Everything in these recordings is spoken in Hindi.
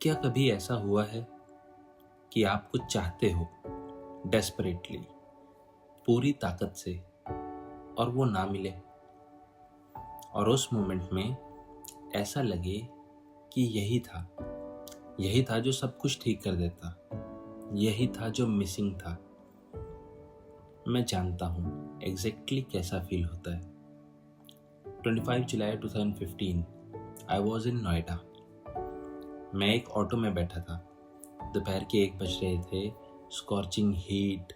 क्या कभी ऐसा हुआ है कि आप कुछ चाहते हो डेस्परेटली, पूरी ताकत से, और वो ना मिले, और उस मोमेंट में ऐसा लगे कि यही था जो सब कुछ ठीक कर देता, यही था जो मिसिंग था। मैं जानता हूँ एग्जैक्टली कैसा फील होता है। 25 जुलाई 2015 आई वॉज इन नोएडा। मैं एक ऑटो में बैठा था। दोपहर के 1 बज रहे थे, स्कॉर्चिंग हीट,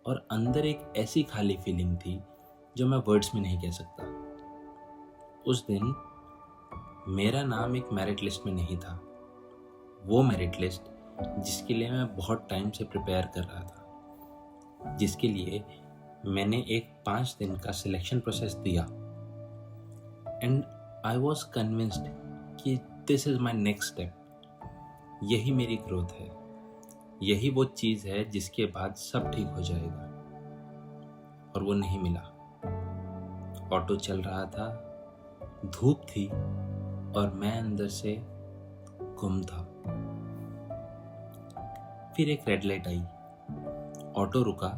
और अंदर एक ऐसी खाली फीलिंग थी जो मैं वर्ड्स में नहीं कह सकता। उस दिन मेरा नाम एक मेरिट लिस्ट में नहीं था, वो मेरिट लिस्ट जिसके लिए मैं बहुत टाइम से प्रिपेयर कर रहा था, जिसके लिए मैंने एक 5 दिन का सिलेक्शन प्रोसेस दिया। एंड आई वॉज कन्विंस्ड कि this is my next step, यही मेरी ग्रोथ है, यही वो चीज़ है जिसके बाद सब ठीक हो जाएगा। और वो नहीं मिला। ऑटो चल रहा था, धूप थी, और मैं अंदर से गुम था। फिर एक रेड लाइट आई, ऑटो रुका,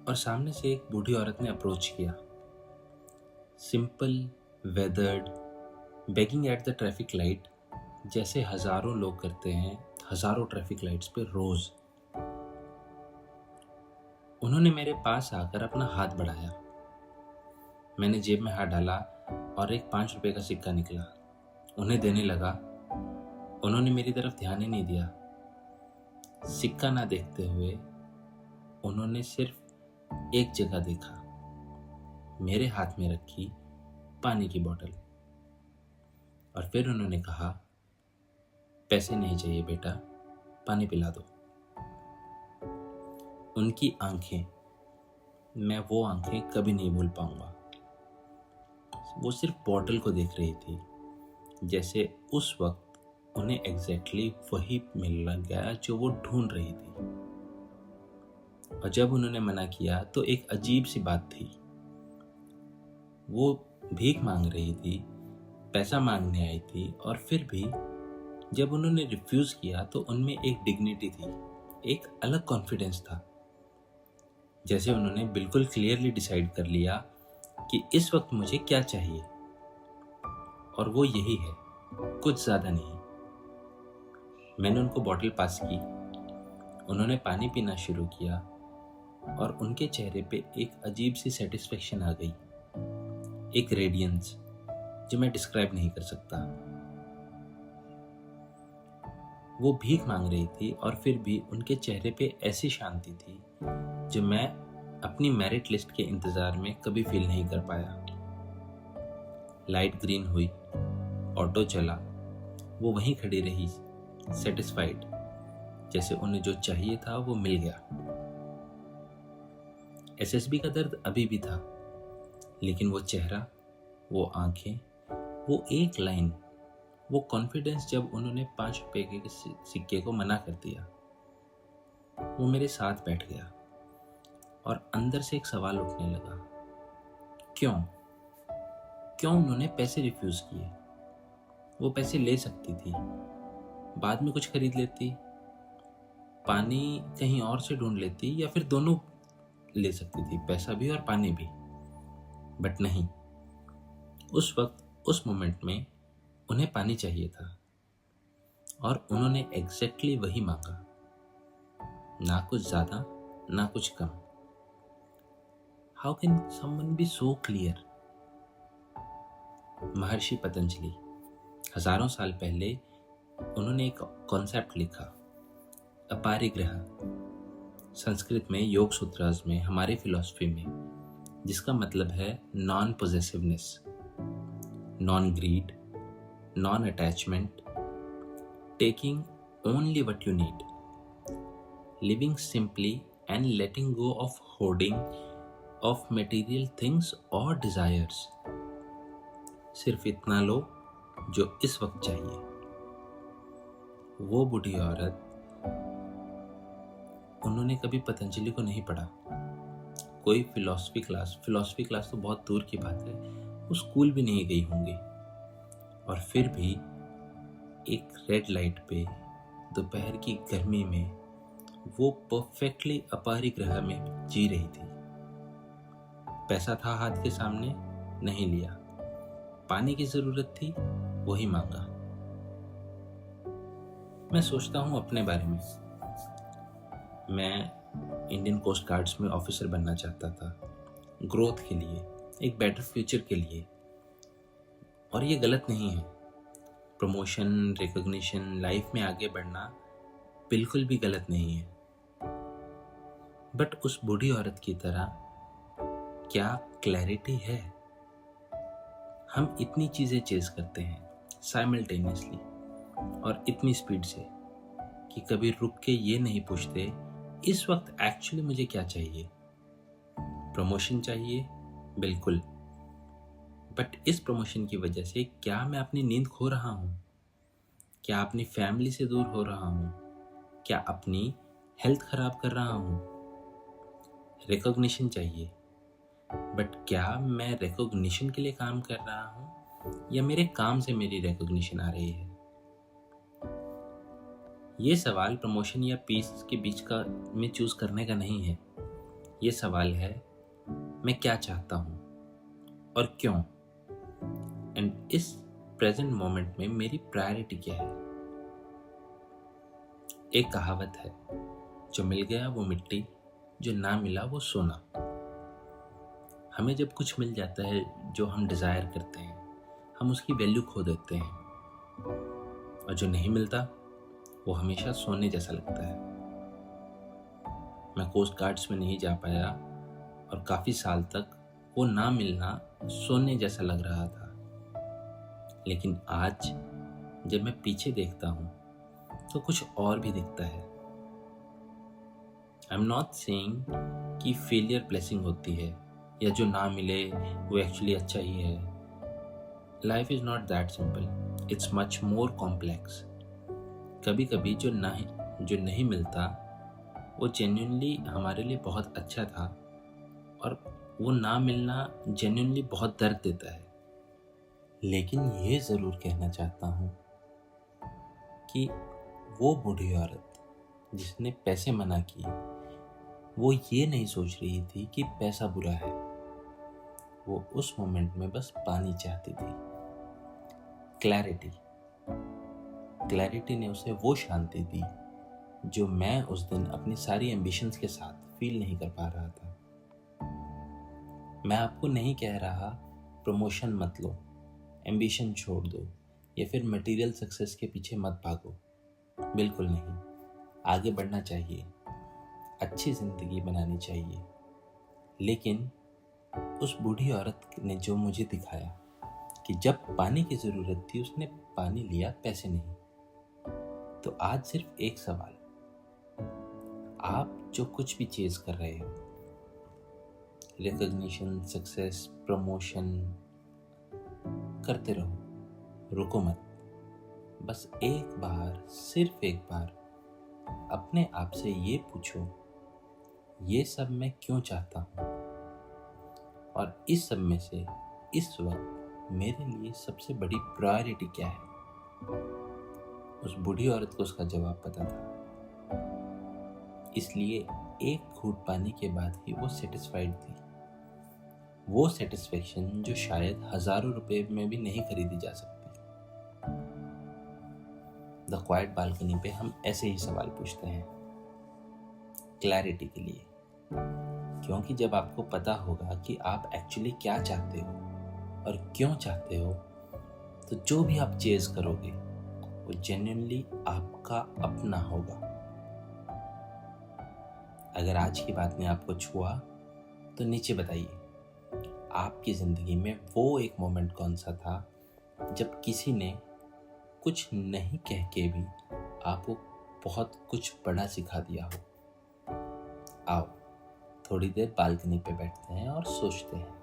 और सामने से एक बूढ़ी औरत ने अप्रोच किया। Simple, weathered, begging at the traffic light, जैसे हजारों लोग करते हैं हजारों ट्रैफिक लाइट्स पे रोज। उन्होंने मेरे पास आकर अपना हाथ बढ़ाया। मैंने जेब में हाथ डाला और एक 5 रुपए का सिक्का निकला, उन्हें देने लगा। उन्होंने मेरी तरफ ध्यान ही नहीं दिया। सिक्का ना देखते हुए उन्होंने सिर्फ एक जगह देखा, मेरे हाथ में रखी पानी की बोतल। और फिर उन्होंने कहा, पैसे नहीं चाहिए बेटा, पानी पिला दो। उनकी आंखें, मैं वो आंखें कभी नहीं भूल पाऊंगा। वो सिर्फ बॉटल को देख रही थी, जैसे उस वक्त उन्हें एग्जैक्टली वही मिल गया जो वो ढूंढ रही थी। और जब उन्होंने मना किया तो एक अजीब सी बात थी। वो भीख मांग रही थी, पैसा मांगने आई थी, और फिर भी जब उन्होंने रिफ्यूज किया तो उनमें एक डिग्निटी थी, एक अलग कॉन्फिडेंस था। जैसे उन्होंने बिल्कुल क्लियरली डिसाइड कर लिया कि इस वक्त मुझे क्या चाहिए, और वो यही है, कुछ ज्यादा नहीं। मैंने उनको बॉटल पास की, उन्होंने पानी पीना शुरू किया, और उनके चेहरे पे एक अजीब सी सेटिस्फेक्शन आ गई, एक रेडियंस जो मैं डिस्क्राइब नहीं कर सकता। वो भीख मांग रही थी, और फिर भी उनके चेहरे पे ऐसी शांति थी जो मैं अपनी मेरिट लिस्ट के इंतजार में कभी फील नहीं कर पाया। लाइट ग्रीन हुई, ऑटो चला, वो वहीं खड़ी रही, सेटिस्फाइड, जैसे उन्हें जो चाहिए था वो मिल गया। एसएसबी का दर्द अभी भी था, लेकिन वो चेहरा, वो आंखें, वो एक लाइन, वो कॉन्फिडेंस जब उन्होंने 5 रुपए के सिक्के को मना कर दिया, वो मेरे साथ बैठ गया। और अंदर से एक सवाल उठने लगा, क्यों उन्होंने पैसे रिफ्यूज किए? वो पैसे ले सकती थी, बाद में कुछ खरीद लेती, पानी कहीं और से ढूंढ लेती, या फिर दोनों ले सकती थी, पैसा भी और पानी भी। बट नहीं, उस वक्त, उस मोमेंट में उन्हें पानी चाहिए था, और उन्होंने एग्जैक्टली वही मांगा, ना कुछ ज्यादा ना कुछ कम। How can someone be so clear? Maharishi Patanjali, हजारों साल पहले उन्होंने एक कॉन्सेप्ट लिखा, अपारिग्रह, संस्कृत में योग सूत्रास में, हमारे फिलॉसफी में, जिसका मतलब है non possessiveness, non greed, non attachment, taking only what you need, living simply and letting go of hoarding of material things और डिजायर्स। सिर्फ इतना लो जो इस वक्त चाहिए। वो बूढ़ी औरत, उन्होंने कभी पतंजलि को नहीं पढ़ा, कोई फिलॉसफी क्लास तो बहुत दूर की बात है, वो स्कूल भी नहीं गई होंगी, और फिर भी एक रेड लाइट पे दोपहर की गर्मी में वो परफेक्टली अपरिग्रह में जी रही थी। पैसा था हाथ के सामने, नहीं लिया। पानी की जरूरत थी, वही मांगा। मैं सोचता हूँ अपने बारे में। मैं इंडियन कोस्ट गार्ड्स में ऑफिसर बनना चाहता था, ग्रोथ के लिए, एक बेटर फ्यूचर के लिए। और ये गलत नहीं है। प्रमोशन, रिकॉग्निशन, लाइफ में आगे बढ़ना बिल्कुल भी गलत नहीं है। बट उस बूढ़ी औरत की तरह क्या क्लैरिटी है? हम इतनी चीजें चेज करते हैं साइमल्टेनियसली और इतनी स्पीड से कि कभी रुक के ये नहीं पूछते इस वक्त एक्चुअली मुझे क्या चाहिए। प्रमोशन चाहिए, बिल्कुल। बट इस प्रमोशन की वजह से क्या मैं अपनी नींद खो रहा हूँ? क्या अपनी फैमिली से दूर हो रहा हूँ? क्या अपनी हेल्थ खराब कर रहा हूँ? रिकॉग्निशन चाहिए, बट क्या मैं रिकॉग्निशन के लिए काम कर रहा हूँ या मेरे काम से मेरी रिकॉग्निशन आ रही है? ये सवाल प्रमोशन या पीस के बीच का में चूज करने का नहीं है। ये सवाल है मैं क्या चाहता हूँ और क्यों, एंड इस प्रेजेंट मोमेंट में मेरी प्रायोरिटी क्या है। एक कहावत है, जो मिल गया वो मिट्टी, जो ना मिला वो सोना। हमें जब कुछ मिल जाता है जो हम डिजायर करते हैं, हम उसकी वैल्यू खो देते हैं, और जो नहीं मिलता वो हमेशा सोने जैसा लगता है। मैं कोस्ट गार्ड्स में नहीं जा पाया और काफी साल तक वो ना मिलना सोने जैसा लग रहा था। लेकिन आज जब मैं पीछे देखता हूं तो कुछ और भी दिखता है। आई एम नॉट सेइंग कि फेलियर ब्लेसिंग होती है या जो ना मिले वो एक्चुअली अच्छा ही है। Life is not that simple, it's much more complex. कभी कभी जो नहीं मिलता वो जेन्युइनली हमारे लिए बहुत अच्छा था, और वो ना मिलना जेन्युइनली बहुत दर्द देता है। लेकिन ये जरूर कहना चाहता हूँ कि वो बूढ़ी औरत जिसने पैसे मना किए, वो ये नहीं सोच रही थी कि पैसा बुरा है। वो उस मोमेंट में बस पानी चाहती थी, क्लैरिटी ने उसे वो शांति दी जो मैं उस दिन अपनी सारी एम्बिशंस के साथ फील नहीं कर पा रहा था। मैं आपको नहीं कह रहा प्रमोशन मत लो, एम्बिशन छोड़ दो या फिर मटेरियल सक्सेस के पीछे मत भागो। बिल्कुल नहीं। आगे बढ़ना चाहिए, अच्छी जिंदगी बनानी चाहिए। लेकिन उस बूढ़ी औरत ने जो मुझे दिखाया कि जब पानी की जरूरत थी उसने पानी लिया, पैसे नहीं। तो आज सिर्फ एक सवाल, आप जो कुछ भी चेज कर रहे हो, रिकॉग्निशन, सक्सेस, प्रमोशन, करते रहो, रुको मत। बस एक बार, सिर्फ एक बार अपने आप से ये पूछो, ये सब मैं क्यों चाहता हूँ, और इस सब में से इस वक्त मेरे लिए सबसे बड़ी प्रायोरिटी क्या है। उस बूढ़ी औरत को उसका जवाब पता था, इसलिए एक घूंट पानी के बाद ही वो सेटिस्फाइड थी। वो सेटिस्फेक्शन जो शायद हजारों रुपए में भी नहीं खरीदी जा सकती। द क्वाइट बालकनी पे हम ऐसे ही सवाल पूछते हैं, क्लैरिटी के लिए। क्योंकि जब आपको पता होगा कि आप एक्चुअली क्या चाहते हो और क्यों चाहते हो, तो जो भी आप चेज करोगे वो जेन्युइनली आपका अपना होगा। अगर आज की बात ने आपको छुआ तो नीचे बताइए, आपकी जिंदगी में वो एक मोमेंट कौन सा था जब किसी ने कुछ नहीं कह के भी आपको बहुत कुछ बड़ा सिखा दिया हो। आओ थोड़ी देर बालकनी पे बैठते हैं और सोचते हैं।